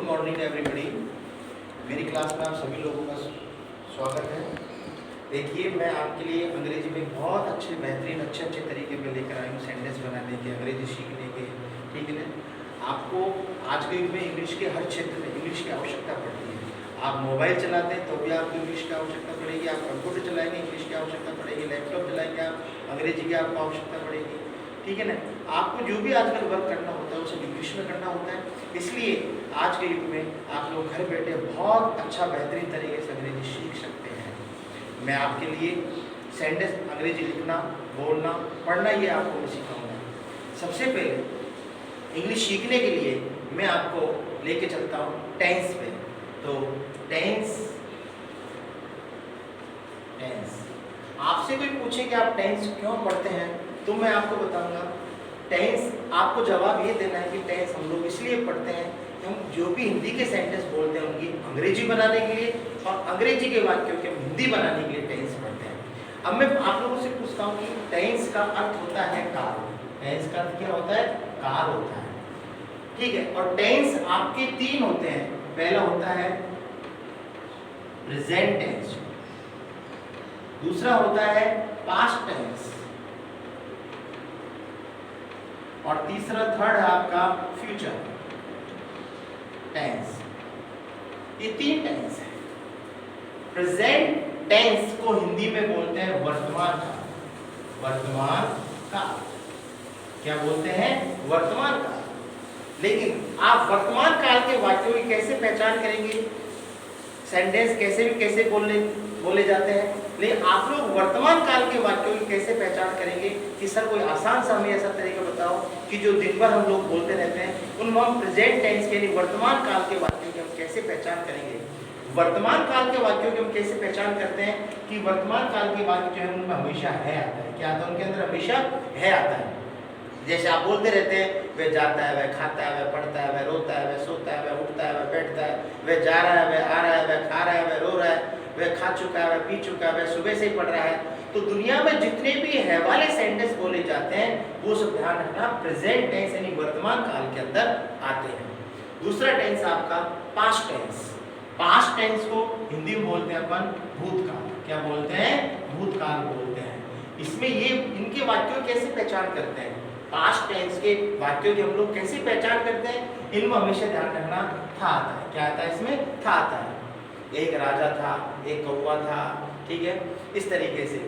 Morning everybody. मेरी class में आप सभी लोगों का स्वागत है। देखिए, मैं आपके लिए अंग्रेजी में बहुत अच्छे अच्छे तरीके पे लेकर आई हूँ सेंटेंस बनाने के, अंग्रेजी सीखने के। ठीक है ना? आपको आज के युग में इंग्लिश के हर क्षेत्र में इंग्लिश की आवश्यकता पड़ती है। आप मोबाइल चलाते हैं तो भी आपको इंग्लिश की आवश्यकता पड़ेगी, आप कंप्यूटर चलाएंगे इंग्लिश की आवश्यकता पड़ेगी, लैपटॉप चलाएंगे आप अंग्रेजी की आपको आवश्यकता पड़ेगी। ठीक है ना? आपको जो भी आजकल वर्क करना होता है वो सब इंग्लिश में करना होता है। इसलिए आज के युग में आप लोग घर बैठे बहुत अच्छा बेहतरीन तरीके से अंग्रेजी सीख सकते हैं। मैं आपके लिए सेंटेंस अंग्रेजी लिखना, बोलना, पढ़ना ये आपको मैं सिखाऊंगा। सबसे पहले इंग्लिश सीखने के लिए मैं आपको लेके चलता हूँ टेंस पे। तो टेंस आपसे कोई पूछे कि आप टेंस क्यों पढ़ते हैं तो मैं आपको बताऊंगा टेंस आपको जवाब ये देना है कि टेंस हम लोग इसलिए पढ़ते हैं कि हम जो भी हिंदी के सेंटेंस बोलते हैं उनकी अंग्रेजी बनाने के लिए और अंग्रेजी के वाक्यों के हम हिंदी बनाने के लिए टेंस पढ़ते हैं। अब मैं आप लोगों से पूछता हूँ कि टेंस का अर्थ होता है काल। टेंस का अर्थ क्या होता है? काल होता है। ठीक है? और टेंस आपके तीन होते हैं। पहला होता है प्रेजेंट टेंस, दूसरा होता है पास्ट टेंस और तीसरा थर्ड है आपका फ्यूचर टेंस। ये तीन टेंस है। प्रेजेंट टेंस को हिंदी में बोलते हैं वर्तमान काल। वर्तमान काल क्या बोलते हैं? वर्तमान काल। लेकिन आप वर्तमान काल के वाक्यों की कैसे पहचान करेंगे? सेंटेंस कैसे बोले जाते हैं, लेकिन आप लोग वर्तमान काल के वाक्यों की कैसे पहचान करेंगे कि सर कोई आसान सा हमें ऐसा तरीका बताओ कि जो दिन भर हम लोग बोलते रहते हैं उनमें हम प्रेजेंट टेंस के यानी वर्तमान काल के वाक्यों की हम कैसे पहचान करेंगे? वर्तमान काल के वाक्यों की हम कैसे पहचान करते हैं कि वर्तमान काल के वाक्य जो है उनमें हमेशा है आता है। क्या आता है? उनके अंदर हमेशा है आता है। जैसे आप बोलते रहते हैं वह जाता है, वह खाता है, वह पढ़ता है, वह रोता है, वह सोता है, वह उठता है, वह बैठता है, वह जा रहा है, वह आ रहा है, वह खा रहा है, वह रो रहा है, वह खा चुका है, वह पी चुका है, वह सुबह से ही पढ़ रहा है। तो दुनिया में जितने भी है वाले सेंटेंस बोले जाते हैं वो सब ध्यान रखना प्रेजेंट टेंस यानी वर्तमान काल के अंदर आते हैं। दूसरा टेंस आपका पास्ट टेंस। पास्ट टेंस को हिंदी में बोलते हैं अपन भूतकाल। क्या बोलते हैं? भूतकाल बोलते हैं। इसमें ये इनके वाक्यों कैसे पहचान करते हैं? पास्ट टेंस के वाक्यों की हम लोग कैसे पहचान करते हैं? इनमें हमेशा ध्यान रखना था आता है। क्या आता है? इसमें था आता है। एक राजा था, एक कौवा था। ठीक है? इस तरीके से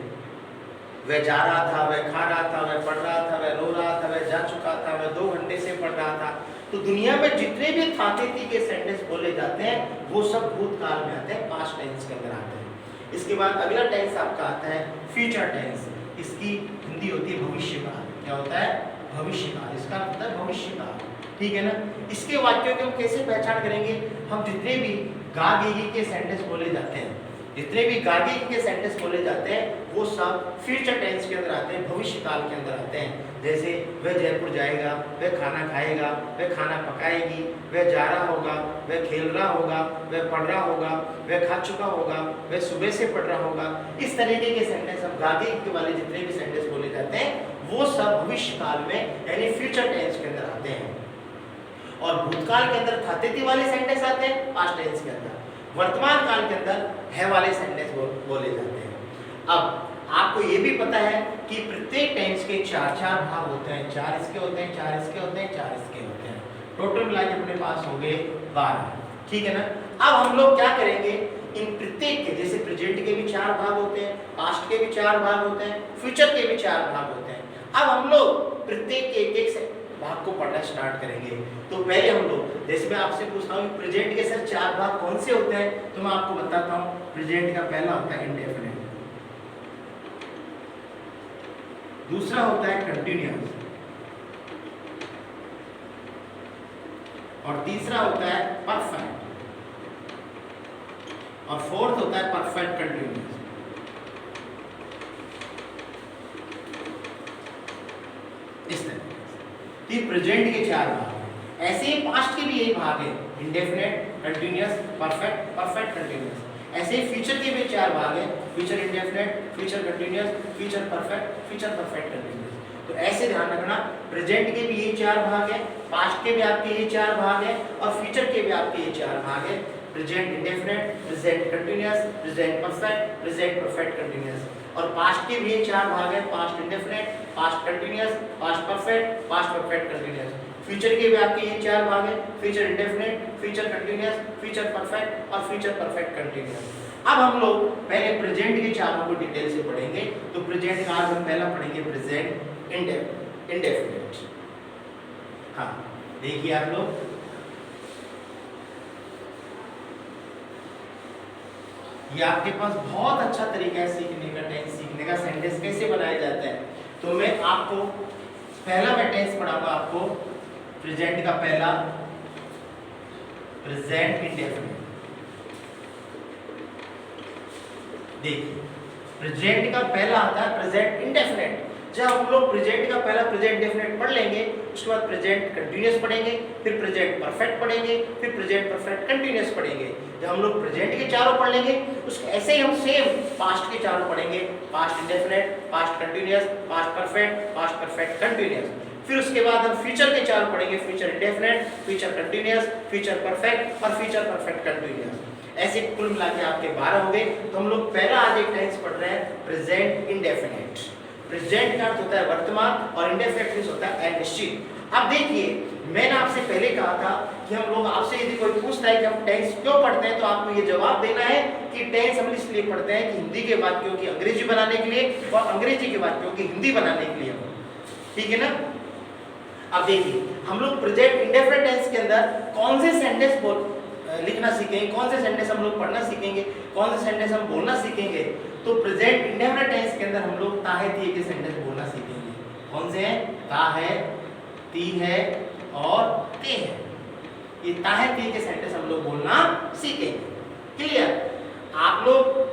वह जा रहा था, वह खा रहा था, वह पढ़ रहा था, वह रो रहा था, वह जा चुका था, वह 2 घंटे से पढ़ रहा था। तो दुनिया में जितने भी थातेती के सेंटेंस बोले जाते हैं वो सब भूतकाल में आते हैं, पास्ट टेंस के अंदर आते हैं। इसके बाद अगला टेंस आपका आता है फ्यूचर टेंस। इसकी हिंदी होती है भविष्यकाल। क्या होता है? भविष्यकाल। इसका होता है भविष्यकाल। ठीक है ना? इसके वाक्यों की हम कैसे पहचान करेंगे? हम जितने भी गा गी के सेंटेंस बोले जाते हैं, जितने भी गागी के सेंटेंस बोले जाते हैं वो सब फ्यूचर टेंस के अंदर आते हैं, भविष्य काल के अंदर आते हैं। जैसे वह जयपुर जाएगा, वह खाना खाएगा, वह खाना पकाएगी, वह जा रहा होगा, वह खेल रहा होगा, वह पढ़ रहा होगा, वह खा चुका होगा, वह सुबह से पढ़ रहा होगा। इस तरीके के सेंटेंस हम गागी के वाले जितने भी सेंटेंस बोले जाते हैं वो सब भविष्य काल में यानी फ्यूचर टेंस के अंदर आते हैं। और भूतकाल के अंदर थातेती वाले सेंटेंस आते हैं, पास्ट टेंस के अंदर। वर्तमान काल के अंदर है वाले सेंटेंस बोले जाते हैं। अब आपको ये भी पता है कि प्रत्येक टेंस के 4 भाग होते हैं। 4 इसके होते हैं, 4 इसके होते हैं, 4 इसके होते हैं। टोटल मिला के अपने पास हो गए 12। ठीक है ना? अब हम लोग क्या करेंगे, इन प्रत्येक के जैसे प्रेजेंट के भी 4 भाग होते हैं, पास्ट के भी 4 भाग होते हैं, फ्यूचर के भी 4 भाग होते हैं। अब हम लोग प्रत्येक के एक से भाग को पढ़ना स्टार्ट करेंगे। तो पहले हम लोग जैसे मैं आपसे पूछता हूँ प्रेजेंट के सर 4 भाग कौन से होते हैं तो मैं आपको बताता हूँ। प्रेजेंट का पहला होता है इंडेफिनिट, दूसरा होता है कंटिन्यूअस और तीसरा होता है परफेक्ट और फोर्थ होता है परफेक्ट कंटिन्यूअस। इस तरह ये प्रेजेंट के 4 भाग हैं। ऐसे ही पास्ट के भी यही भाग है, indefinite, continuous, perfect, perfect continuous. ऐसे ही फ्यूचर के भी 4 भाग हैं, future indefinite, future continuous, future perfect, future perfect continuous. तो ऐसे ध्यान रखना, प्रेजेंट के भी ये 4 भाग है, पास्ट के भी आपके ये 4 भाग है और फ्यूचर के भी आपके ये 4 भाग है। Present indefinite, present continuous, present perfect, present perfect continuous. और पास्ट के भी ये 4 भाग है, past indefinite, past continuous, past perfect, past perfect continuous. Future के भी आपके ये 4 भाग है, future indefinite, future continuous, future perfect और फ्यूचर परफेक्ट कंटीन्यूअस। अब हम लोग पहले प्रेजेंट के चारों को डिटेल से पढ़ेंगे। तो प्रेजेंट का आज हम पहला पढ़ेंगे प्रेजेंट इंडेफिनिट। हाँ देखिए आप लोग, ये आपके पास बहुत अच्छा तरीका है सीखने का, टेंस सीखने का, सेंटेंस कैसे बनाया जाता है। तो मैं आपको पहला मैं टेंस पढ़ाऊंगा आपको, प्रेजेंट का पहला, प्रेजेंट इंडेफिनिट। देखिए प्रेजेंट का पहला आता है प्रेजेंट इंडेफिनिट। जब हम लोग प्रेजेंट का पहला प्रेजेंट इंडेफिनिट पढ़ लेंगे, उसके बाद प्रेजेंट कंटीन्यूअस पढ़ेंगे, फिर प्रेजेंट परफेक्ट पढ़ेंगे, फिर प्रेजेंट परफेक्ट कंटीन्यूअस पढ़ेंगे। जब हम लोग प्रेजेंट के चारों पढ़ लेंगे, उसके ऐसे ही हम सेम पास्ट के चारों पढ़ेंगे, past indefinite, past continuous, past perfect continuous. फिर उसके बाद हम फ्यूचर के चारों पढ़ेंगे, future indefinite, future continuous, future perfect और फ्यूचर परफेक्ट कंटीन्यूअस। ऐसे कुल मिला के आपके 12 हो गए। तो हम लोग पहला आज एक टेंस पढ़ रहे हैं प्रेजेंट इंडेफिनिट। प्रेजेंट का अर्थ होता है वर्तमान और इंडेफिनिट होता है अनिश्चित। अब देखिए मैंने आपसे पहले कहा था कि हम लोग आपसे यदि कोई पूछता है कि हम टेंस क्यों पढ़ते हैं, तो आपको ये जवाब देना है कि टेंस हम इसलिए पढ़ते हैं कि हिंदी के वाक्यों की अंग्रेजी बनाने के लिए और अंग्रेजी के वाक्यों की हिंदी बनाने के लिए। ठीक है ना। अब देखिए हम लोग प्रेजेंट इंडेफिनिट टेंस के अंदर कौन से सेंटेंस लिखना सीखेंगे, कौन से सेंटेंस हम लोग पढ़ना सीखेंगे, कौन से सेंटेंस हम बोलना सीखेंगे। तो प्रेजेंट इंडेफिनिट टेंस के अंदर हम लोग ता है ती के सेंटेंस बोलना सीखेंगे। कौन से हैं? ता है, ती है और ते है। ये ता है ती के सेंटेंस हम लोग बोलना सीखेंगे। क्लियर। आप लोग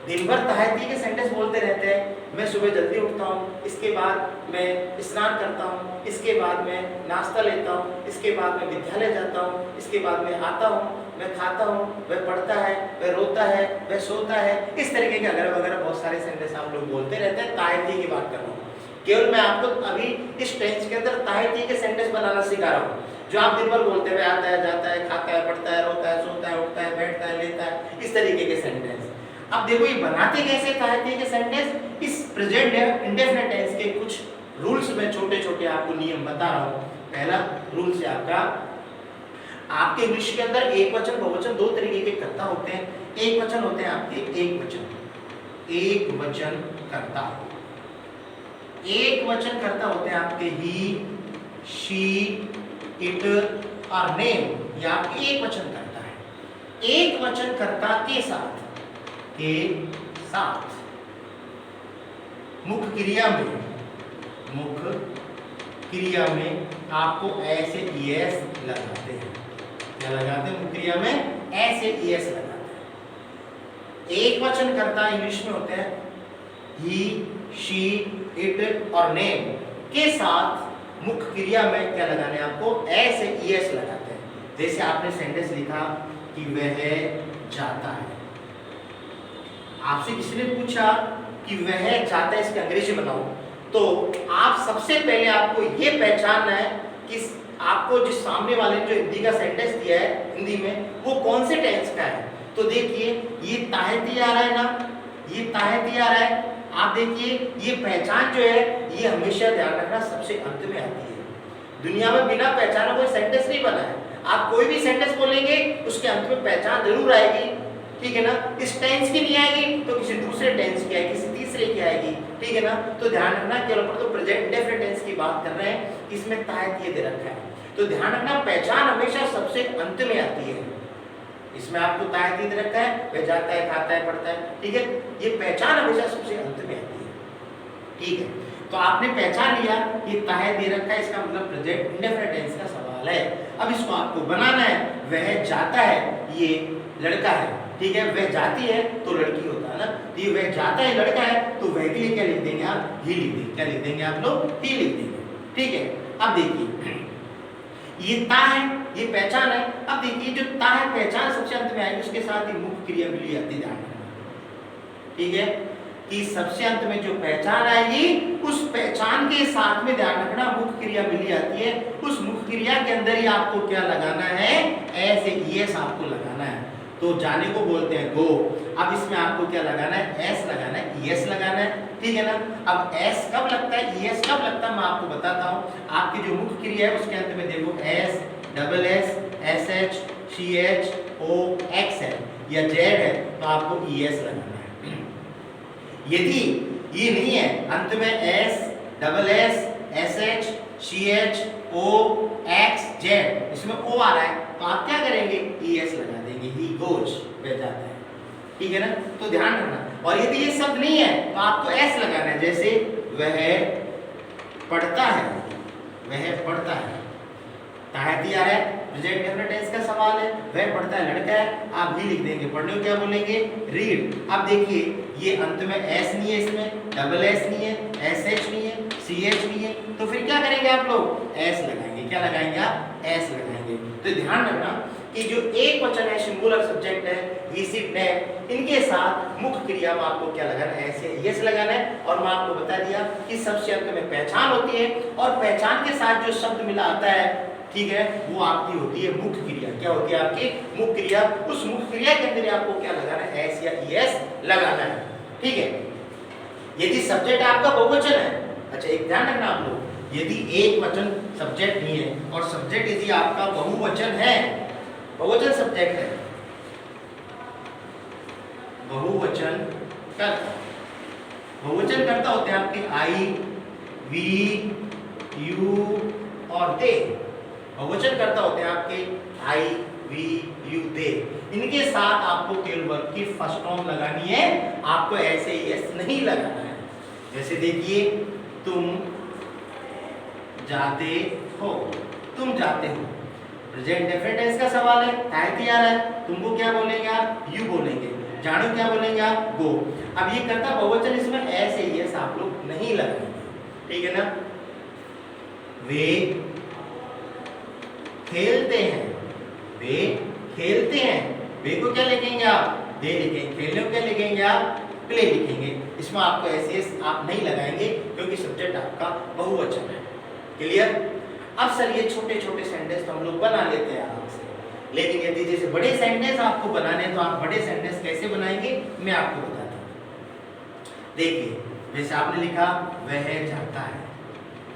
दिन भर ता है ती के सेंटेंस बोलते रहते हैं। मैं सुबह जल्दी उठता हूँ, इसके बाद मैं स्नान करता हूँ, इसके बाद मैं नाश्ता लेता हूँ, इसके बाद मैं विद्यालय जाता हूँ, इसके बाद मैं आता हूँ, मैं खाता हूँ, वह पढ़ता है, वह रोता है, वह सोता है। इस तरीके के अगर वगैरह बहुत सारे सेंटेंस आप लोग बोलते रहते हैं। ता है ती की बात कर रहा हूँ। केवल मैं आपको अभी इस टेंस के अंदर ता है ती के सेंटेंस बनाना सिखा रहा हूँ, जो आप दिन भर बोलते हुए आता है, जाता है, खाता है, पढ़ता है, रोता है, सोता है, उठता है, बैठता है, लेता है, इस तरीके के सेंटेंस। अब देखो ये बनाते कैसे ता है ती के सेंटेंस। इस प्रेजेंट इंडेफिनिट टेंस के कुछ रूल्स में छोटे छोटे आपको नियम बता रहा हूँ। पहला रूल से आपके इंग्लिश के अंदर एक वचन बहुवचन दो तरीके के कर्ता होते हैं। एक वचन होते हैं आपके एक वचन कर्ता। एक वचन कर्ता होते हैं आपके ही, शी, इट और नेम। ये आपके एक वचन कर्ता है। एक वचन कर्ता के साथ मुख्य क्रिया में आपको ऐसे ईएस लगाते हैं। क्या लगाते हैं? मुख्य क्रिया में ऐसे ईएस लगाते हैं। एक वचन कर्ता इंग्लिश में होते हैं ही, शी, इट और नेम के साथ मुख्य क्रिया में क्या लगाने आपको? ऐसे ईएस लगाते हैं। जैसे आपने सेंटेंस लिखा कि वह जाता है। आपसे किसी ने पूछा कि वह जाता है, इसकी अंग्रेजी बनाओ, तो आप सबसे पहले आपको ये पहचानना है कि आपको जिस सामने वाले ने जो हिंदी का सेंटेंस दिया है हिंदी में, वो कौन से टेंस का है। तो देखिए ये ता है ती आ रहा है ना, ये ता है ती आ रहा है। आप देखिए ये पहचान जो है ये हमेशा ध्यान रखना सबसे अंत में आती है। दुनिया में बिना पहचाने कोई सेंटेंस नहीं बना है। आप कोई भी सेंटेंस बोलेंगे उसके अंत में पहचान जरूर आएगी। ठीक है ना। इस टेंस की नहीं आएगी तो किसी दूसरे टेंस की आएगी, किसी तीसरे की आएगी। ठीक है ना। तो ध्यान रखना केवल तो प्रेजेंट इंडेफिनिट टेंस की बात कर रहे हैं, इसमें ता है ती दे रखा है। तो ध्यान रखना पहचान हमेशा सबसे अंत में आती है। इसमें आपको ता है ती दे रखा है, वह जाता है, खाता है, पढ़ता है। ठीक है। ये पहचान हमेशा सबसे अंत में आती है। ठीक है। तो आपने पहचान लिया ये ता है दे रखा है, इसका मतलब प्रेजेंट इंडेफिनिट टेंस का सवाल है। अब इसको आपको बनाना है। वह जाता है, ये लड़का है। ठीक है। वह जाती है तो लड़की होता है ना। तो ये वह जाता है लड़का है, तो वह के लिए क्या लिख देंगे आप? ही लिख देंगे। क्या लिख देंगे आप लोग? ही लिख देंगे। ठीक है। अब देखिए ये ता है, ये पहचान है। अब देखिए जो ता है पहचान सबसे अंत में आएगी, उसके साथ ही मुख्य क्रिया मिली आती ध्यान रखना। ठीक है। कि सबसे अंत में जो पहचान आएगी उस पहचान के साथ में ध्यान रखना मुख्य क्रिया मिली आती है, उस मुख्य क्रिया के अंदर ही आपको क्या लगाना है, एस ईएस आपको लगाना है। तो जाने को बोलते हैं गो। अब इसमें आपको क्या लगाना है, एस लगाना है, ईएस लगाना है, ठीक है ना। अब एस कब लगता है, ईएस कब लगता है, मैं आपको बताता हूँ। आपकी जो मुख्य क्रिया है उसके अंत में देखो S, double S, S H, C H, O, X है या जेड है तो आपको ईएस लगाना है। यदि ये नहीं है, अंत में S, double S, S H, C H, O, X, Z, इसमें ओ आ रहा है तो आप क्या करेंगे, ईएस लगा देंगे, ही गोज बह जाता है, ठीक है ना। तो ध्यान रखना। और यदि ये शब्द नहीं है तो आपको एस लगाना है, जैसे वह पढ़ता है, वह पढ़ता है, ताहती आ रहा है, प्रेजेंट डेफिनेट टेंस का सवाल है, वह पढ़ता है, लड़का है, आप भी लिख देंगे, पढ़ने को क्या बोलेंगे, रीड। अब देखिए ये अंत में एस नहीं है, इसमें डबल एस नहीं है, एस एच नहीं है, सी एच नहीं है, तो फिर क्या करेंगे आप लोग, एस लगाएंगे। क्या लगाएंगे आप, एस लगाएंगे। तो ध्यान रखना कि जो एक वचन है, सिंगुलर सब्जेक्ट है, ही सिट है, इनके साथ मुख्य क्रिया में आपको क्या लगाना है, ऐसे यस लगाना है। और मैं आपको बता दिया कि सबसे अंत में पहचान होती है और पहचान के साथ जो शब्द मिला आता है, ठीक है, वो आपकी होती है मुख्य क्रिया। क्या होती है आपकी मुख्य क्रिया। उस मुख्य क्रिया के अंदर आपको क्या लगाना है, एस या ईएस लगाना है, ठीक है। यदि सब्जेक्ट आपका बहुवचन है, अच्छा एक ध्यान रखना आप लोग, यदि एक वचन सब्जेक्ट नहीं है और सब्जेक्ट यदि आपका बहुवचन है, बहुवचन सब्जेक्ट है, बहुवचन कर्ता, बहुवचन कर्ता होते हैं आपके आई, वी, यू और दे। बहुवचन कर्ता होते हैं आपके आई, वी, यू, दे। इनके साथ आपको केवल वर्ब की फर्स्ट फॉर्म लगानी है, आपको ऐसे यस नहीं लगाना है। जैसे देखिए, तुम जाते हो, तुम जाते हो, प्रेजेंट डेफिनेट टेंस का सवाल है, ताहती आ रहा है, तुमको क्या बोलेंगे आप, यू बोलेंगे, जानो क्या बोलेंगे आप, गो। अब ये कर्ता बहुवचन, इसमें ऐसे यस आप लोग नहीं लगाएंगे, ठीक है ना। वे खेलते हैं, वे खेलते हैं, वे को क्या लिखेंगे आप, दे लिखेंगे, खेलने को क्या लिखेंगे आप, प्ले लिखेंगे। इसमें आपको ऐसे आप नहीं लगाएंगे क्योंकि सब्जेक्ट आपका बहुवचन है। क्लियर। अब सर ये छोटे छोटे सेंटेंस तो हम लोग बना लेते हैं आराम से, लेकिन यदि जैसे बड़े सेंटेंस आपको बनाने तो आप बड़े सेंटेंस कैसे बनाएंगे मैं आपको बताता हूँ। देखिए जैसे आपने लिखा वह जाता है,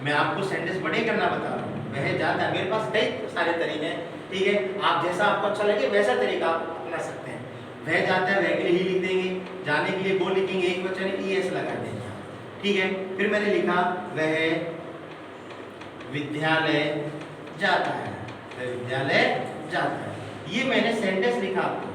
मैं आपको सेंटेंस बड़े करना बता रहा हूँ। वह जाता है, मेरे पास कई सारे तरीके हैं, ठीक है, आप जैसा आपको अच्छा लगे वैसा तरीका आप अपना सकते हैं। वह जाता है, वह के लिए ही लिख देंगे, जाने के लिए वो लिखेंगे, एक वचन ईएस लगा देंगे, ठीक है। फिर मैंने लिखा वह विद्यालय जाता है, वह विद्यालय जाता है, ये मैंने सेंटेंस लिखा आपको।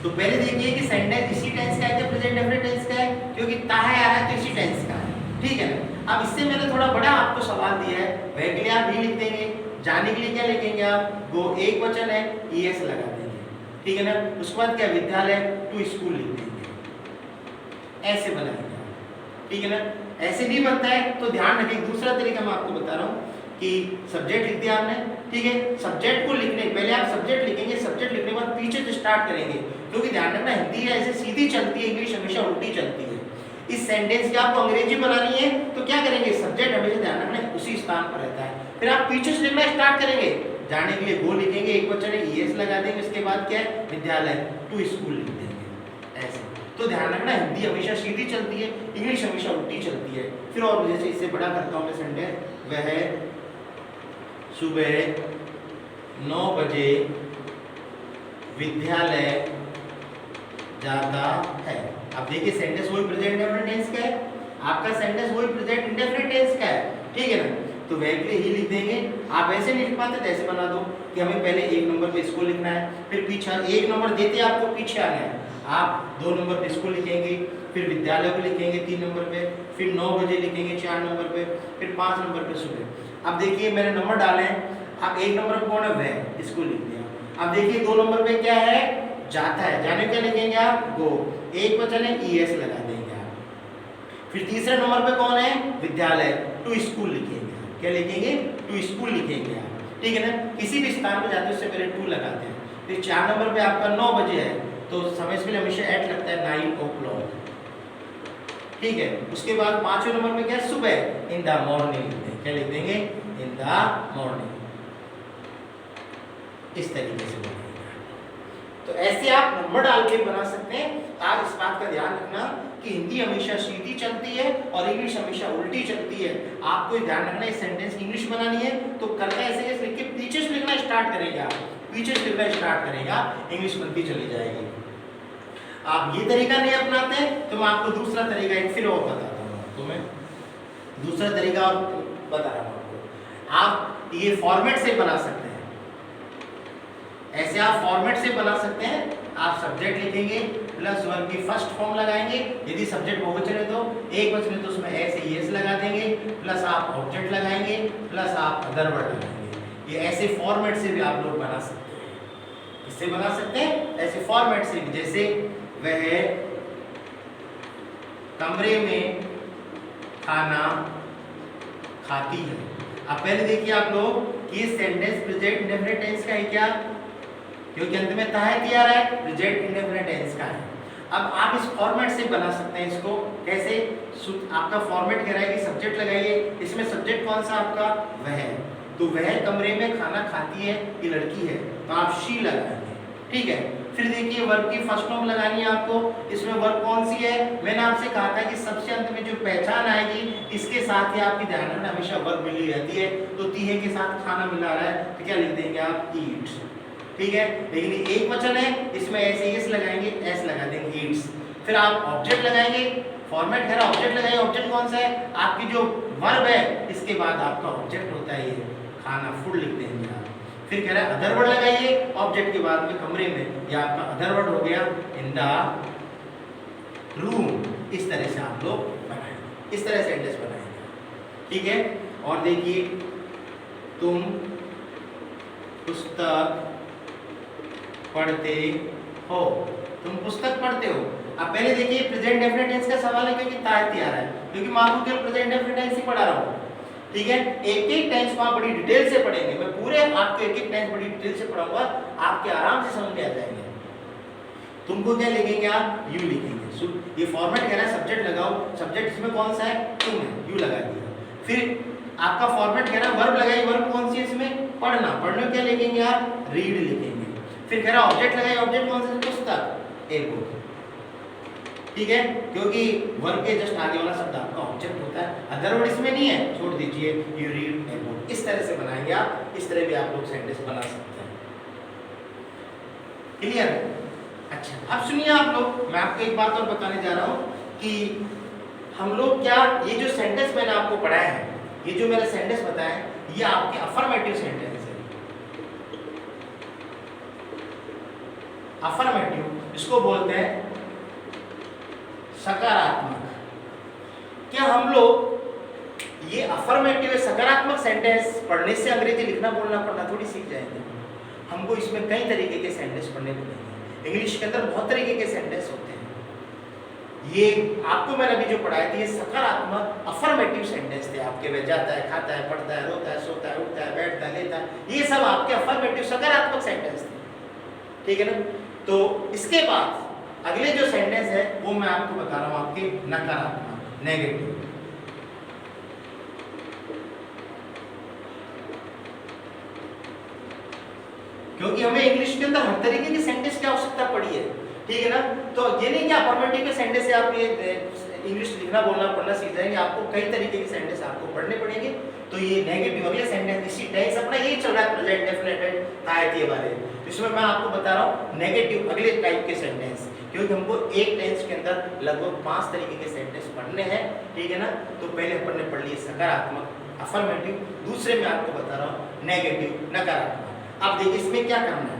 तो पहले देखिए कि सेंटेंस इसी टेंस का है क्या प्रेजेंट डेफिनिट टेंस का है, क्योंकि ताहा आ रहा है तो इसी टेंस का है, ठीक है ना। अब इससे मैंने थोड़ा बड़ा आपको सवाल दिया है, वह के लिए आप भी लिख देंगे, जाने के लिए क्या लिखेंगे आप, वो एक वचन है, ईएस लगा देंगे, ठीक है ना। उसके बाद क्या, विद्यालय टू स्कूल लिख देंगे, ऐसे बनाएंगे, ठीक है ना। ऐसे नहीं बनता है तो ध्यान रखिए, दूसरा तरीका मैं आपको बता रहा हूँ कि सब्जेक्ट लिख दिया आपने, ठीक है, सब्जेक्ट को लिखने पहले आप सब्जेक्ट लिखेंगे, सब्जेक्ट लिखने के बाद पीछे से स्टार्ट करेंगे, क्योंकि ध्यान रखना हिंदी है ऐसे सीधी चलती है, इंग्लिश हमेशा उल्टी चलती है। इस सेंटेंस की आपको अंग्रेजी बनानी है तो क्या करेंगे, सब्जेक्ट हमेशा ध्यान रखना उसी स्थान पर रहता है, फिर आप पीछे से लिखना स्टार्ट करेंगे, जाने के लिए वो लिखेंगे, एक वचन है ईएस लगा देंगे, उसके बाद क्या है विद्यालय टू स्कूल लिख देंगे, ऐसे। तो ध्यान रखना हिंदी हमेशा सीधी चलती है, इंग्लिश हमेशा उल्टी चलती है। फिर और जैसे इससे बड़ा करता हूँ मैं सेंटेंस, वह सुबह 9 बजे विद्यालय जाता है। अब देखिए सेंटेंस वही प्रेजेंट इंडेफिनिट टेंस का है, आपका सेंटेंस वही प्रेजेंट इंडेफिनिट टेंस का है, ठीक है ना। तो वह के लिए ही लिख देंगे, आप ऐसे नहीं लिख पाते तो ऐसे बना दो कि हमें पहले 1 नंबर पे इसको लिखना है, फिर पीछे 1 नंबर देते आपको पीछे आना है, आप 2 नंबर पे इसको लिखेंगे, फिर विद्यालय को लिखेंगे 3 नंबर पे, फिर 9 बजे लिखेंगे 4 नंबर पे, फिर 5 नंबर पे सुबह। अब देखिए मैंने नंबर डाले हैं, अब 1 नंबर पे कौन है, वह, इसको लिख दिया। अब देखिए 2 नंबर पे क्या है, जाता है, जाने क्या लिखेंगे आप, गो, एक वचन है ईएस लगा देंगे आप। फिर तीसरे नंबर पे कौन है, विद्यालय टू स्कूल लिखेंगे, क्या लिखेंगे, टू स्कूल लिखेंगे आप, ठीक है ना। किसी भी स्थान पे जाते हैं उससे पहले टू लगाते हैं। फिर 4 नंबर पे आपका 9 बजे है तो समय से पहले हमेशा एट लगता है, 9 o'clock, ठीक है। उसके बाद 5वें नंबर में क्या है, सुबह, इन द मॉर्निंग लिखते हैं। क्या लिख देंगे, इन द मॉर्निंग। इस तरीके से बनेगा। तो ऐसे आप नंबर डाल के बना सकते हैं। आप इस बात का ध्यान रखना कि हिंदी हमेशा सीधी चलती है और इंग्लिश हमेशा उल्टी चलती है। आपको ध्यान रखना है, सेंटेंस इंग्लिश बनानी है तो करना ऐसे कैसे लिख के पीछे से लिखना स्टार्ट करेगा, पीछे से लिखना स्टार्ट करेगा, इंग्लिश बनती चली जाएगी। आप ये तरीका नहीं अपनाते तो मैं आपको दूसरा तरीका एक फिर और बताता हूँ। तो मैं दूसरा तरीका और बता रहा हूँ आपको। आप ये फॉर्मेट से बना सकते हैं, ऐसे आप फॉर्मेट से बना सकते हैं। आप सब्जेक्ट लिखेंगे प्लस वर्ब की फर्स्ट फॉर्म लगाएंगे। यदि सब्जेक्ट बहुवचन है तो एक वचन है तो उसमें ऐसे यस लगा देंगे, प्लस आप ऑब्जेक्ट लगाएंगे, प्लस आप अदर वर्ड लगाएंगे। ये ऐसे फॉर्मेट से भी आप लोग बना सकते हैं। इससे बना सकते हैं ऐसे फॉर्मेट से भी, जैसे वह कमरे में खाना खाती है। अब पहले देखिए आप लोग कि ये सेंटेंस प्रेजेंट इंडेफिनिट टेंस का है क्या, क्योंकि अंत में ताहती आ रहा है, प्रेजेंट इंडेफिनिट टेंस का है। अब आप इस फॉर्मेट से बना सकते हैं इसको। कैसे, आपका फॉर्मेट कह रहा है कि सब्जेक्ट लगाइए, इसमें सब्जेक्ट कौन सा आपका, वह, तो वह कमरे में खाना खाती है, ये लड़की है तो आप शी लगाएंगे, ठीक है। फिर देखिए वर्ब की फर्स्ट फॉर्म लगानी है आपको। इसमें वर्ब कौन सी है, मैंने आपसे कहा था कि सबसे अंत में जो पहचान आएगी इसके साथ ही आपकी ध्यान रखना हमेशा वर्ब मिली रहती है। तो तीहे के साथ खाना मिला रहा है तो क्या लिख देंगे आप, ईट, ठीक है। लेकिन एक वचन है, इसमें ऐसे एस लगाएंगे, एस लगा देंगे, ईट्स। फिर आप ऑब्जेक्ट लगाएंगे, फॉर्मेट है ऑब्जेक्ट लगाइए। ऑब्जेक्ट कौन सा है, आपकी जो वर्ब है इसके बाद आपका ऑब्जेक्ट होता है ये खाना, फूड लिख देंगे आप। फिर कह रहा है अदर वर्ड लगाइए, ऑब्जेक्ट के बाद में कमरे में, ये आपका अदर वर्ड हो गया, इन द रूम। इस तरह से आप लोग बनाएंगे, इस तरह से सेंटेंस बनाएंगे, ठीक है। और देखिए तुम पुस्तक पढ़ते हो, तुम पुस्तक पढ़ते हो। अब पहले देखिए प्रेजेंट डेफिनेट टेंस का सवाल है क्योंकि ताहती आ रहा है, क्योंकि मैं आपको केवल प्रेजेंट डेफिनेट टेंस ही पढ़ा रहा हूँ, ठीक है। एक एक टेंस को आप बड़ी डिटेल से पढ़ेंगे, मैं पूरे आपको एक एक टेंस बड़ी डिटेल से पढ़ाऊंगा, आपके आराम से समझ में आ जाएंगे। तुमको क्या लिखेंगे आप, यू लिखेंगे। ये फॉर्मेट कह रहा है सब्जेक्ट लगाओ, सब्जेक्ट इसमें कौन सा है, तुम है, यू लगा दिया। फिर आपका फॉर्मेट कह रहा है वर्ब लगाइए, वर्ब कौन सी है इसमें, पढ़ना, पढ़ने क्या लिखेंगे आप, रीड लिखेंगे। फिर कह रहा है ऑब्जेक्ट लगाइए, ऑब्जेक्ट कौन सा है, पुस्तक, ए बुक, ठीक है, क्योंकि वर्ब के जस्ट आगे वाला शब्द आपका ऑब्जेक्ट होता है। अदर वर्ड इसमें नहीं है, छोड़ दीजिए, यू रीड ए बुक। इस तरह से बनाएंगे आप, इस तरह भी आप लोग सेंटेंस बना सकते हैं, क्लियर है। अच्छा अब सुनिए आप लोग, मैं आपको एक बात और बताने जा रहा हूँ कि हम लोग क्या, ये जो सेंटेंस मैंने आपको पढ़ाया है, ये जो मैंने सेंटेंस बताया है, ये आपके अफर्मेटिव सेंटेंस है। अफर्मेटिव इसको बोलते हैं सकारात्मक। क्या हम लोग ये अफर्मेटिव सकारात्मक सेंटेंस पढ़ने से अंग्रेजी लिखना बोलना पढ़ना थोड़ी सीख जाएंगे। हमको इसमें कई तरीके के सेंटेंस पढ़ने पड़ेंगे। इंग्लिश के अंदर बहुत तरीके के सेंटेंस होते हैं। ये आपको मैंने अभी जो पढ़ाया था ये सकारात्मक अफर्मेटिव सेंटेंस थे आपके। वह जाता है, खाता है, पढ़ता है, रोता है, सोता है, उठता है, बैठता है, लेता है, ये सब आपके अफर्मेटिव सकारात्मक सेंटेंस थे, ठीक है ना। तो इसके बाद अगले जो सेंटेंस है वो मैं आपको बता रहा हूँ आपके नकारात्मक, नेगेटिव। क्योंकि हमें इंग्लिश के अंदर हर तरीके के सेंटेंस की आवश्यकता पड़ी है, ठीक है ना। तो ये नहीं कि अफर्मेटिव के सेंटेंस से आप ये इंग्लिश लिखना बोलना पढ़ना सीख जाएंगे, आपको कई तरीके के सेंटेंस आपको पढ़ने पड़ेंगे। तो ये नेगेटिव अगले सेंटेंस, इसी टेंस अपना यही चल रहा है, प्रेजेंट डेफिनेट तायती वाले, इसमें मैं आपको बता रहा हूँ नेगेटिव अगले टाइप के सेंटेंस, क्योंकि हमको एक टेंस के अंदर लगभग 5 तरीके के सेंटेंस पढ़ने हैं, ठीक है ना। तो पहले अपन ने पढ़ लिए सकारात्मक अफर्मेटिव, दूसरे में आपको बता रहा हूँ नेगेटिव नकारात्मक। अब देखिए इसमें क्या करना है।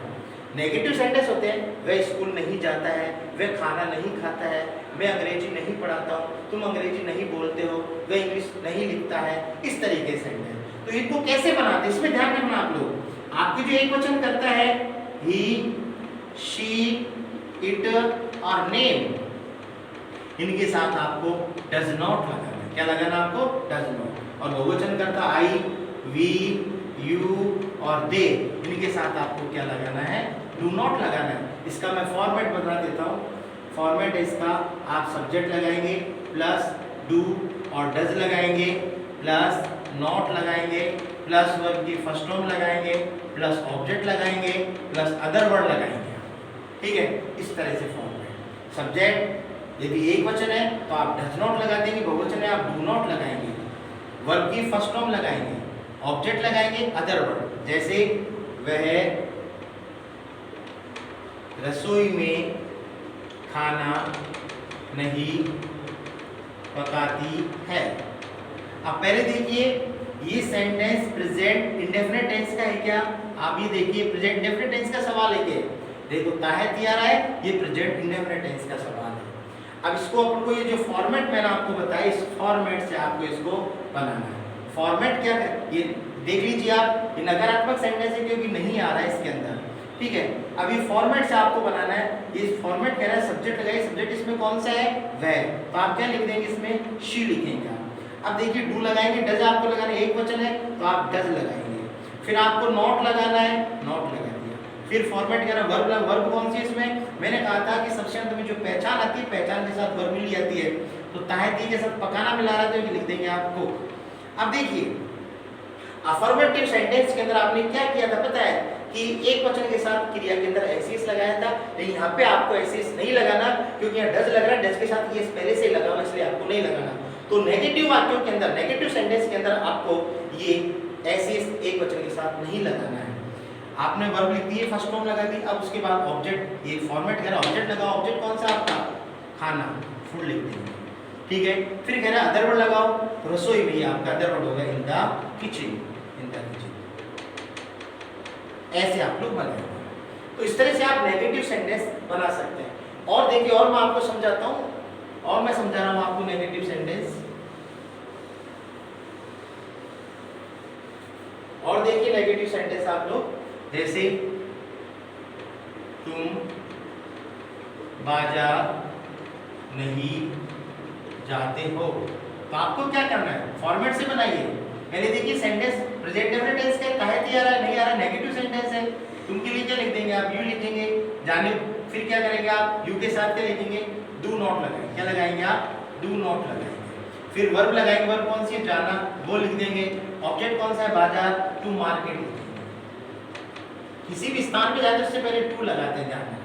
नेगेटिव सेंटेंस होते हैं, वह स्कूल नहीं जाता है, वह खाना नहीं खाता है, मैं अंग्रेजी नहीं पढ़ाता हूँ, तुम अंग्रेजी नहीं बोलते हो, वह इंग्लिश नहीं लिखता है, इस तरीके से सेंटेंस। तो इनको कैसे बनाते हैं इसमें ध्यान रखना आप लोग। आपके जो एक वचन करता है ही, शी, इट और नेम, इनके साथ आपको डज नॉट लगाना है। क्या लगाना आपको, डज नॉट। और बहुवचन करता आई, वी, यू और दे, इनके साथ आपको क्या लगाना है, डू नॉट लगाना है। इसका मैं फॉर्मेट बता देता हूँ। फॉर्मेट है इसका, आप सब्जेक्ट लगाएंगे प्लस डू और डज लगाएंगे प्लस नॉट लगाएंगे प्लस वर्ब की फर्स्ट फॉर्म लगाएंगे प्लस ऑब्जेक्ट लगाएंगे प्लस अदर वर्ड लगाएंगे। ठीक है, इस तरह से फॉर्म है। सब्जेक्ट यदि एक वचन है तो आप डज नॉट लगा देंगे, बहुवचन है आप डू नॉट लगाएंगे, वर्ब की फर्स्ट फॉर्म लगाएंगे, ऑब्जेक्ट लगाएंगे, अदर वर्ड, जैसे वह रसोई में खाना नहीं पकाती है। अब पहले देखिए ये सेंटेंस प्रेजेंट इंडेफिनिट टेंस का है क्या? आप ये देखिए प्रेजेंट इंडेफिनिट टेंस का सवाल है क्या? देखो ताहत आ रहा है, ये प्रेजेंट इंडेफिनिट टेंस का सवाल है। अब इसको अपन को ये जो फॉर्मेट मैंने आपको बताया, इस फॉर्मेट से आपको इसको बनाना है। फॉर्मेट क्या है ये देख लीजिए आप, ये नकारात्मक सेंटेंस है क्योंकि नहीं आ रहा है इसके अंदर। ठीक है, अभी फॉर्मेट से आपको बनाना है। ये फॉर्मेट कह रहा है सब्जेक्ट लगाइए, सब्जेक्ट इसमें कौन सा है? वह। तो आप क्या लिख देंगे इसमें? शी लिखेंगे आप। अब देखिए डू लगाएंगे, डज आपको लगाना है, एक वचन है तो आप डज लगाएंगे। फिर आपको नॉट लगाना है, नॉट लगा दिया। फिर फॉर्मेट कह रहा है वर्ब कौन सी है इसमें? मैंने कहा था कि सबसे अंत में जो पहचान आती है, पहचान के साथ वर्ब मिली जाती है, तो ताहती के साथ पकाना मिला रहा है तो लिख देंगे आपको। अब देखिए अफर्मेटिव सेंटेंस के अंदर आपने क्या किया था पता है कि एक वचन के साथ क्रिया के अंदर एसिस लगाया था, लेकिन यहाँ पे आपको एसिस नहीं लगाना क्योंकि यहाँ डज लग रहा है, डज के साथ ये पहले से लगा हुआ इसलिए आपको नहीं लगाना। तो नेगेटिव वाक्यों के अंदर, नेगेटिव सेंटेंस के अंदर आपको ये एसिस एक वचन के साथ नहीं लगाना है। आपने वर्ब लिख दिए, फर्स्ट फॉर्म लगा दी, अब उसके बाद ऑब्जेक्ट, ये फॉर्मेट कह रहा है ऑब्जेक्ट लगाओ, ऑब्जेक्ट कौन सा आपका? खाना, फूड लिख देंगे। ठीक है, फिर कह रहा है अदर वर्ड लगाओ, रसोई में आपका अदर वर्ड होगा in the kitchen, in the kitchen. ऐसे आप लोग बनाएंगे। तो इस तरह से आप नेगेटिव सेंटेंस बना सकते हैं। और देखिए और मैं आपको समझाता हूं, और मैं समझा रहा हूं आपको नेगेटिव सेंटेंस। और देखिए नेगेटिव सेंटेंस आप लोग, जैसे तुम बाजार नहीं जाते हो, तो आपको क्या करना है? फॉर्मेट से बनाइए। पहले देखिए सेंटेंस प्रेजेंट डेफिनेट टेंस का ताहत आ रहा है, नहीं आ रहा, नेगेटिव सेंटेंस है, तुम के लिए क्या लिख देंगे आप? यू लिखेंगे जाने। फिर क्या करेंगे आप? यू के साथ क्या लिखेंगे? डू नॉट लगाएंगे। क्या लगाएंगे आप? डू नॉट लगाएंगे। फिर वर्ब लगाएंगे, वर्ब कौन सी है? जाना, वो लिख देंगे। ऑब्जेक्ट कौन सा है? बाजार, टू मार्केट लिखेंगे। किसी भी स्थान पे जाते उससे पहले टू लगाते हैं, ध्यान रखना।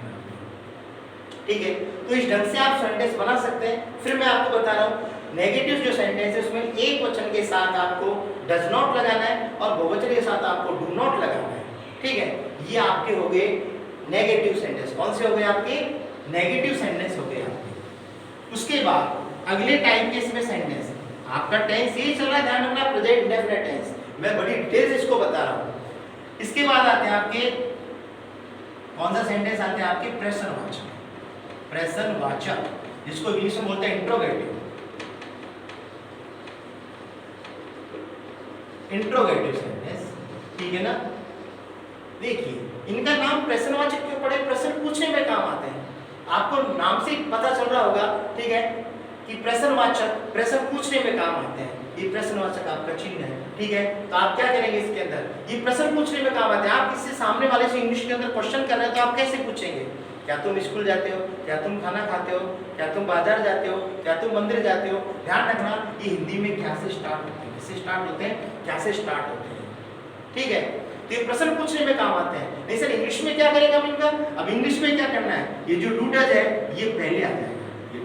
ठीक है, तो इस ढंग से आप सेंटेंस बना सकते हैं। फिर मैं आपको बता रहा हूँ नेगेटिव जो सेंटेंस है उसमें एक वचन के साथ आपको डज नॉट लगाना है और बहुवचन के साथ आपको डू नॉट लगाना है। ठीक है, ये आपके हो गए नेगेटिव सेंटेंस। कौन से हो गए आपके? नेगेटिव सेंटेंस हो गए आपके। उसके बाद अगले टाइप के इसमें सेंटेंस, आपका टेंस यही चल रहा है, ध्यान रखना, प्रेजेंट इंडेफिनिट टेंस। मैं बड़ी डिटेल से इसको बता रहा हूँ। इसके बाद आते हैं आपके कौन सा सेंटेंस आते हैं आपके? प्रश्नवाचक। प्रश्नवाचक जिसको इंग्लिश में बोलते हैं इंट्रोगेटिव। इंट्रोगेटिव सेंटेंस, ठीक है ना? देखिए इनका नाम प्रश्नवाचक क्यों पड़े? प्रश्न पूछने में काम आते हैं। आपको नाम से पता चल रहा होगा, ठीक है, कि प्रश्नवाचक प्रश्न पूछने में काम आते हैं। ये प्रश्नवाचक आपका चिन्ह है। ठीक है, तो आप क्या करेंगे इसके अंदर? ये प्रश्न पूछने में काम आते हैं। आप किसी सामने वाले से इंग्लिश के अंदर क्वेश्चन कर रहे हैं तो आप कैसे पूछेंगे? क्या तुम स्कूल जाते हो? क्या तुम खाना खाते हो? क्या तुम बाजार जाते हो? क्या तुम मंदिर जाते हो? ध्यान रखना, ये हिंदी में क्या से स्टार्ट होते हैं, किससे स्टार्ट होते हैं, क्या से स्टार्ट होते हैं। ठीक है, तो ये प्रश्न पूछने में काम आते हैं। नहीं सर इंग्लिश में क्या करेगा इनका? अब इंग्लिश में क्या करना है? ये जो डू डज है ये पहले आ जाएगा। ये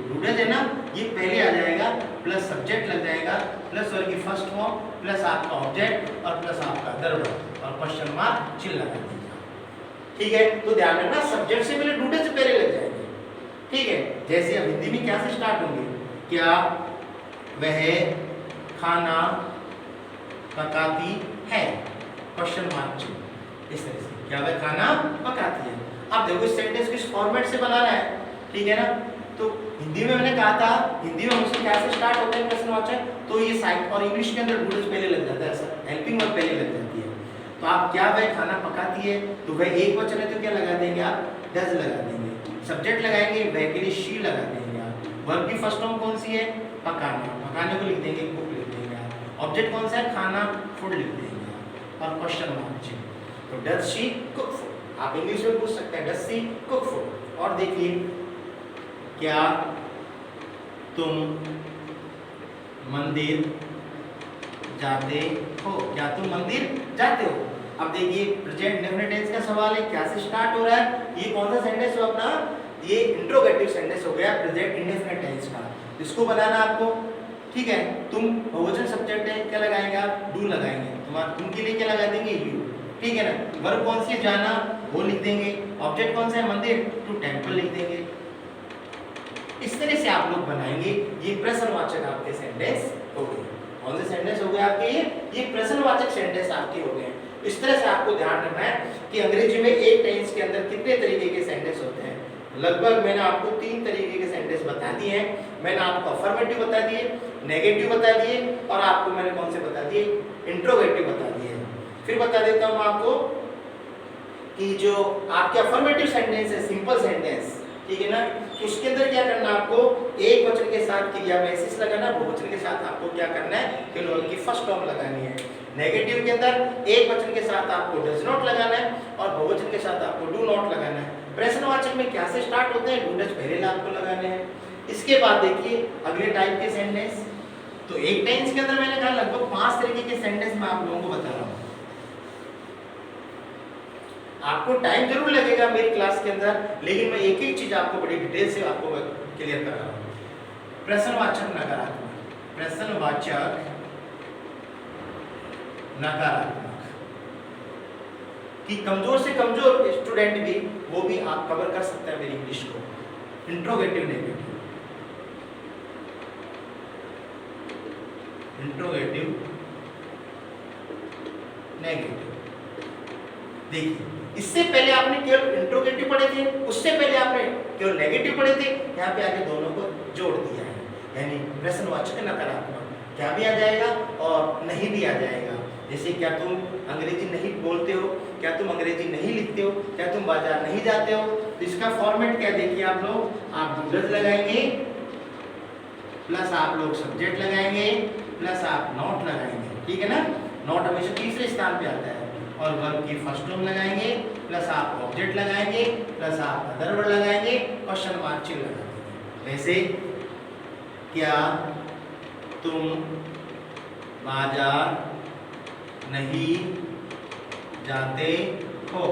डू डज है ना, ये पहले आ जाएगा, प्लस सब्जेक्ट लग जाएगा, प्लस वर्ब की फर्स्ट फॉर्म, प्लस आपका ऑब्जेक्ट और प्लस आपका अदर वर्ब और क्वेश्चन मार्क चिन्ह लगा दीजिए। ठीक है, तो ध्यान रखना सब्जेक्ट से पहले डू डज से पहले लग जाएंगे। ठीक है, जैसे अब हिंदी में क्या से स्टार्ट होंगे? क्या वह खाना पकाती है? क्वेश्चन मार्क चिन्ह। इस तरह से क्या वह खाना पकाती है। अब देखो इस सेंटेंस को इस फॉर्मेट से बनाना है। ठीक है ना, तो हिंदी में मैंने कहा था, हिंदी में उसके क्या से स्टार्ट होते हैं प्रश्नवाचक, तो ये साइड, और इंग्लिश के अंदर डू डज पहले लग जाता है, ऐसा हेल्पिंग वर्ब पहले लग जाती है। तो आप क्या वह खाना पकाती है, तो वह एक वचन है तो क्या लगा देंगे आप? डज लगा देंगे। सब्जेक्ट लगाएंगे, वह के लिए शी लगा देंगे आप। वर्ब की फर्स्ट फॉर्म कौन सी है? पकाना, पकाने को लिख देंगे कुक लिख देंगे आप। ऑब्जेक्ट कौन सा है? खाना, फूड लिख देंगे आप और क्वेश्चन मार्क चिन्ह। तो डज शी कुक फूड, आप इंग्लिश में पूछ सकते हैं डज शी कुक फूड। और देखिए क्या तुम मंदिर जाते हो, क्या तुम मंदिर जाते हो। अब देखिए प्रेजेंट इंडेफिनिट टेंस का सवाल है, क्या से स्टार्ट हो रहा है, ये कौन सा सेंटेंस हो अपना, ये इंट्रोगेटिव सेंटेंस हो गया प्रेजेंट इंडेफिनिट टेंस का। इसको बनाना आपको, ठीक है। तुम बहुवचन सब्जेक्ट है, क्या लगाएंगे आप, डू लगाएंगे, तुम के लिए क्या लगा देंगे, यू, ठीक है ना। वर्ब कौन सी है, जाना, वो लिख देंगे। ऑब्जेक्ट कौन सा है, मंदिर, टू टेंपल लिख देंगे। इस तरह से आप लोग बनाएंगे, ये प्रश्नवाचक आपके सेंटेंस हो गए। कौन से सेंटेंस हो गए आपके, ये प्रश्नवाचक सेंटेंस आपके हो गए। इस तरह से आपको ध्यान रखना है कि अंग्रेजी में एक टेंस के अंदर कितने तरीके के सेंटेंस होते हैं। लगभग मैंने आपको 3 तरीके के सेंटेंस बता दिए हैं। मैंने आपको अफर्मेटिव बता दिए, नेगेटिव बता दिए, और आपको मैंने कौन से बता दिए, इंट्रोगेटिव बता दिए। फिर बता देता हूं आपको कि जो आपके अफर्मेटिव सेंटेंस है, सिंपल सेंटेंस, ठीक है ना, तो उसके अंदर क्या करना है आपको, एक वचन के साथ क्रिया में एसिस लगाना, बहुवचन के साथ आपको क्या करना है, कैनोनिकल की फर्स्ट फॉर्म लगानी है। नेगेटिव के अंदर एक वचन के साथ आपको डज नॉट लगाना है और बहुवचन के साथ आपको डू नॉट लगाना है। प्रश्नवाचक में क्या से स्टार्ट होते हैं, डू डज पहले आपको लगाने हैं। इसके बाद देखिए अगले टाइप के सेंटेंस, तो एक टेंस के अंदर मैंने कहा लगभग 5 तरीके के सेंटेंस मैं आप लोगों को बता रहा हूं। आपको टाइम जरूर लगेगा मेरी क्लास के अंदर, लेकिन मैं एक एक चीज आपको बड़ी डिटेल से आपको क्लियर कर रहा हूं। प्रश्नवाचक नकारात्मक, प्रश्नवाचक नकारात्मक, कि कमजोर से कमजोर स्टूडेंट भी वो भी आप कवर कर सकते हैं मेरी इंग्लिश को। Interrogative negative, interrogative negative. देखिए इससे पहले आपने केवल इंट्रोगेटिव पढ़े थे, उससे पहले आपने केवल नेगेटिव पढ़े थे, यहाँ पे आके दोनों को जोड़ दिया है। यानी प्रश्नवाचक नकारात्मक क्या भी आ जाएगा और नहीं भी आ जाएगा। जैसे क्या तुम अंग्रेजी नहीं बोलते हो, क्या तुम अंग्रेजी नहीं लिखते हो, क्या तुम बाजार नहीं जाते हो, तो इसका फॉर्मेट क्या देखिए आप लोग, आप डज लगाएंगे प्लस आप लोग सब्जेक्ट लगाएंगे प्लस आप नॉट लगाएंगे, ठीक है ना। नॉट हमेशा तीसरे स्थान पे आता है, और वर्ब की फर्स्ट फॉर्म लगाएंगे प्लस आप ऑब्जेक्ट लगाएंगे प्लस आप अदर वर्ड लगाएंगे, क्वेश्चन मार्क चिन्ह लगा देंगे। वैसे क्या तुम बाजार नहीं जाते हो,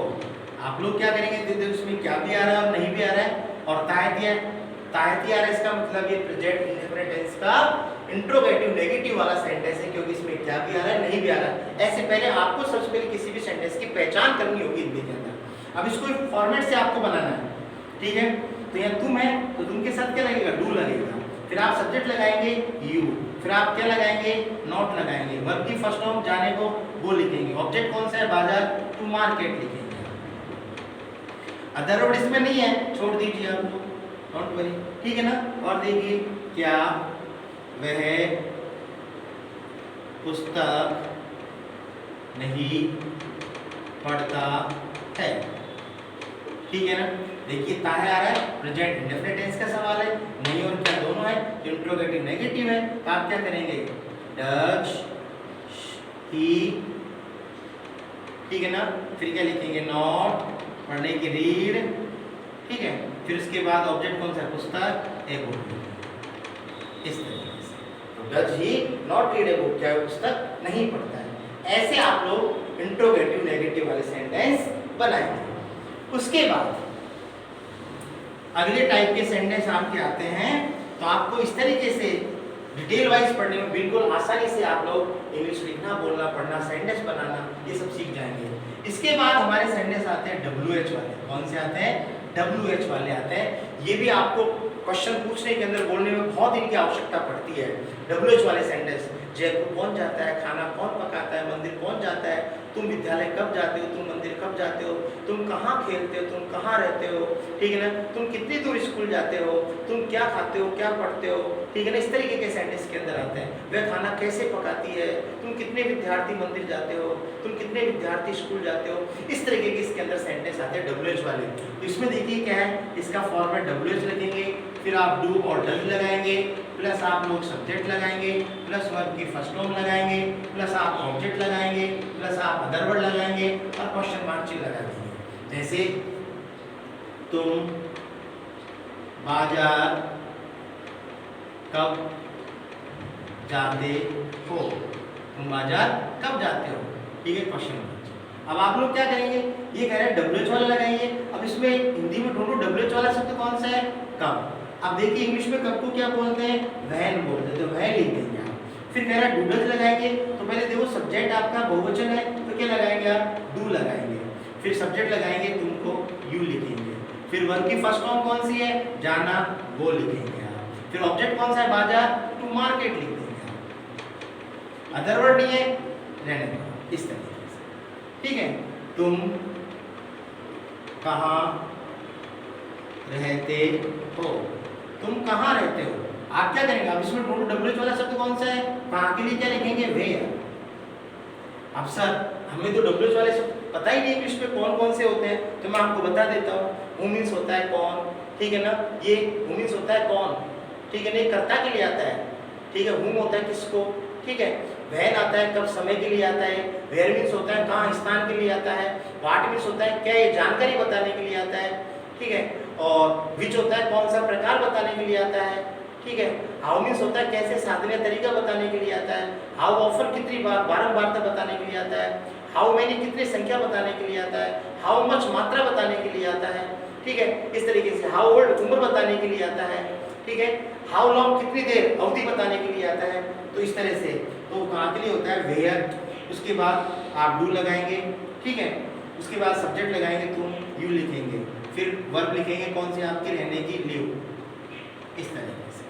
आप लोग क्या करेंगे, देखते उसमें क्या भी आ रहा है और नहीं भी आ रहा है, और तायती आ रहा है, इसका मतलब ये प्रेजेंट इंडेफिनिट टेंस का इंट्रोगेटिव नेगेटिव वाला सेंटेंस है, क्योंकि इसमें क्या भी आ रहा है नहीं भी आ रहा है। ऐसे पहले आपको सबसे पहले किसी भी सेंटेंस की पहचान करनी होगी हिंदी के अंदर। अब इसको फॉर्मेट से आपको बनाना है, ठीक है। तो यहाँ तुम है तो तुम के साथ क्या लगेगा, डू लगेगा, फिर आप सब्जेक्ट लगाएंगे यू, फिर आप क्या लगाएंगे, नॉट लगाएंगे, वर्ब की फर्स्ट फॉर्म जाने को वो लिखेंगे, ऑब्जेक्ट कौन सा है, बाजार, टू मार्केट लिखेंगे। अदर वर्ड इसमें नहीं है, छोड़ दीजिए आप लोग, डोंट वरी, ठीक है ना। और देखिए क्या वह पुस्तक नहीं पढ़ता है, ठीक है ना। देखिए ताहे आ रहा है, प्रेजेंट इंडेफिनिट टेंस का सवाल है, नहीं और क्या दोनों है, इंट्रोगेटिव नेगेटिव है, तो आप क्या करेंगे, डज ही, ठीक है ना, फिर क्या लिखेंगे, नॉट, पढ़ने की रीड, ठीक है, फिर उसके बाद ऑब्जेक्ट कौन सा है, पुस्तक, ए बुक, इस तरीके से। तो does he not read a book, क्या पुस्तक नहीं पढ़ता है। ऐसे आप लोग इंट्रोगेटिव नेगेटिव वाले सेंटेंस बनाएंगे। उसके बाद अगले टाइप के सेंटेंस आपके आते हैं, तो आपको इस तरीके से डिटेल वाइज पढ़ने में बिल्कुल आसानी से आप लोग इंग्लिश लिखना, बोलना, पढ़ना, सेंटेंस बनाना ये सब सीख जाएंगे। इसके बाद हमारे सेंटेंस आते हैं WH वाले। कौन से आते हैं, WH वाले आते हैं। ये भी आपको क्वेश्चन पूछने के अंदर बोलने में बहुत इनकी आवश्यकता पड़ती है। WH वाले सेंटेंस, जयपुर कौन जाता है, खाना कौन पकाता है, मंदिर कौन जाता है, तुम विद्यालय कब जाते हो, तुम मंदिर कब जाते हो, तुम कहाँ खेलते हो, तुम कहाँ रहते हो, ठीक है ना, तुम कितनी दूर स्कूल जाते हो, तुम क्या खाते हो, क्या पढ़ते हो, ठीक है ना। इस तरीके के सेंटेंस के अंदर आते हैं। वह खाना कैसे पकाती है, तुम कितने विद्यार्थी मंदिर जाते हो, तुम कितने विद्यार्थी स्कूल जाते हो, इस तरीके के इसके अंदर सेंटेंस आते हैं WH वाले। तो इसमें देखिए क्या है, इसका फॉर्मेट WH लिखेंगे, फिर आप डू और डज लगाएंगे, प्लस आप लोग सब्जेक्ट लगाएंगे, प्लस वर्ब की फर्स्ट फॉर्म लगाएंगे, प्लस आप ऑब्जेक्ट लगाएंगे, प्लस आप अदर वर्ड लगाएंगे और क्वेश्चन मार्क चिन्ह लगा देंगे। जैसे तुम बाजार कब जाते हो, तुम बाजार कब जाते हो, ठीक है क्वेश्चन। अब आप लोग क्या करेंगे, ये कह रहे हैं WH वाला लगाएंगे। अब इसमें हिंदी में ढूंढो WH वाला शब्द कौन सा है, कब। अब देखिए इंग्लिश में कब को क्या बोलते हैं, वैन बोलते हैं, तो वह लिख देंगे आप। फिर कह रहा है डूडल्स लगाएंगे, तो पहले देखो सब्जेक्ट आपका बहुवचन है तो क्या लगाएंगे आप, डू लगाएंगे। फिर सब्जेक्ट लगाएंगे, तुमको यू लिखेंगे। फिर वर्ब की फर्स्ट फॉर्म कौन सी है, जाना, वो लिखेंगे आप। फिर ऑब्जेक्ट कौन सा है, बाजार, टू मार्केट लिख देंगे आप। अदर वर्ड नहीं है, रहने दो इस तरीके से, ठीक है। तुम कहाँ रहते हो, तुम कहाँ रहते हो। आप क्या करेंगे, आप इसमें ढूंढो WH वाला शब्द कौन सा है, कहाँ के लिए क्या लिखेंगे, वेयर। अब सर हमें तो WH वाले शब्द पता ही नहीं इंग्लिश में कौन कौन से होते हैं, तो मैं आपको बता देता हूँ। हु मीन्स होता है कौन, ठीक है ना, ये हु मीन्स होता है कौन, ठीक है ना, ये कर्ता के लिए आता है, ठीक है। हुम होता है किसको, ठीक है। वैन आता है कब, समय के लिए आता है। वेयर मीन्स होता है कहाँ, स्थान के लिए आता है। व्हाट मीन्स होता है क्या, ये जानकारी बताने के लिए आता है, ठीक है। और विच होता है कौन सा प्रकार बताने के लिए आता है, ठीक है। हाउ मीन्स होता है कैसे, साधन या तरीका बताने के लिए आता है। हाउ ऑफन कितनी बार, बारंबारता बताने के लिए आता है। हाउ मेनी कितनी संख्या बताने के लिए आता है। हाउ मच मात्रा बताने के लिए आता है, ठीक है। इस तरीके से हाउ ओल्ड उम्र बताने के लिए आता है, ठीक है। हाउ लॉन्ग कितनी देर, अवधि बताने के लिए आता है। तो इस तरह से तो कहाँ के लिए होता है, वेयर। उसके बाद आप डू लगाएंगे, ठीक है। उसके बाद सब्जेक्ट लगाएंगे, तुम यू लिखेंगे। फिर वर्ब लिखेंगे कौन सी, आपके रहने की, लिव। इस तरीके से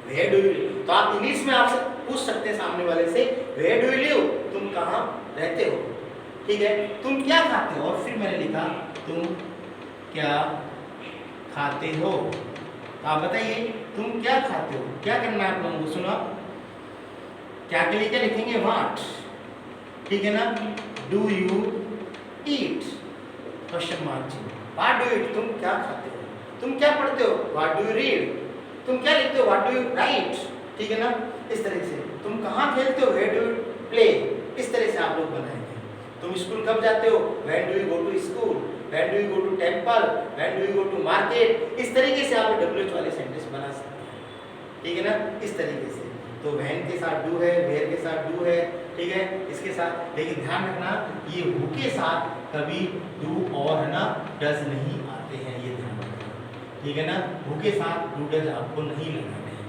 वेयर डू यू लिव। तो आप इंग्लिश में आपसे पूछ सकते हैं सामने वाले से, वेयर डू यू लिव, तुम कहाँ रहते हो, ठीक है। तुम क्या खाते हो, और फिर मैंने लिखा तुम क्या खाते हो। तो आप बताइए तुम क्या खाते हो, क्या करना है आप लोगों को, सुनो। क्या के लिए क्या लिखेंगे, व्हाट, ठीक है ना। Do you eat, question mark चिन्ह। व्हाट डू यू ईट, तुम क्या खाते हो। तुम क्या पढ़ते हो, व्हाट डू यू रीड। तुम क्या लिखते हो, व्हाट डू यू राइट, ठीक है ना। इस तरह से तुम कहाँ खेलते हो, वेयर डू यू प्ले। इस तरह से आप लोग बनाएंगे। तुम स्कूल कब जाते हो, when do you go to school. When do you go to temple, when do you go to market. इस तरीके से आप WH वाले सेंटेंस बना सकते हैं, ठीक है ना, इस तरीके से। तो वैन के साथ डू है, वेयर के साथ डू है, ठीक है, इसके साथ। लेकिन ध्यान रखना ये हु के साथ कभी डू और है ना डज नहीं आते हैं, ये ध्यान रखना, ठीक है ना। हु के साथ डू डज आपको नहीं लगाने हैं।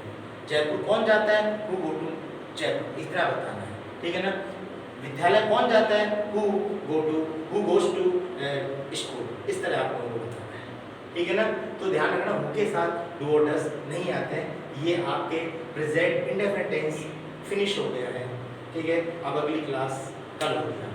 जयपुर कौन जाता है, हु गो टू जयपुर, इस तरह बताना है, ठीक है ना। विद्यालय कौन जाता है, हु गोज टू स्कूल, इस तरह आप लोगों को बताना है, ठीक है ना। तो ध्यान रखना हु के साथ डू और डज नहीं आते हैं। ये आपके प्रेजेंट इंडेफिनिट टेंस फिनिश हो गया है, ठीक है। अब अगली क्लास कल होगी।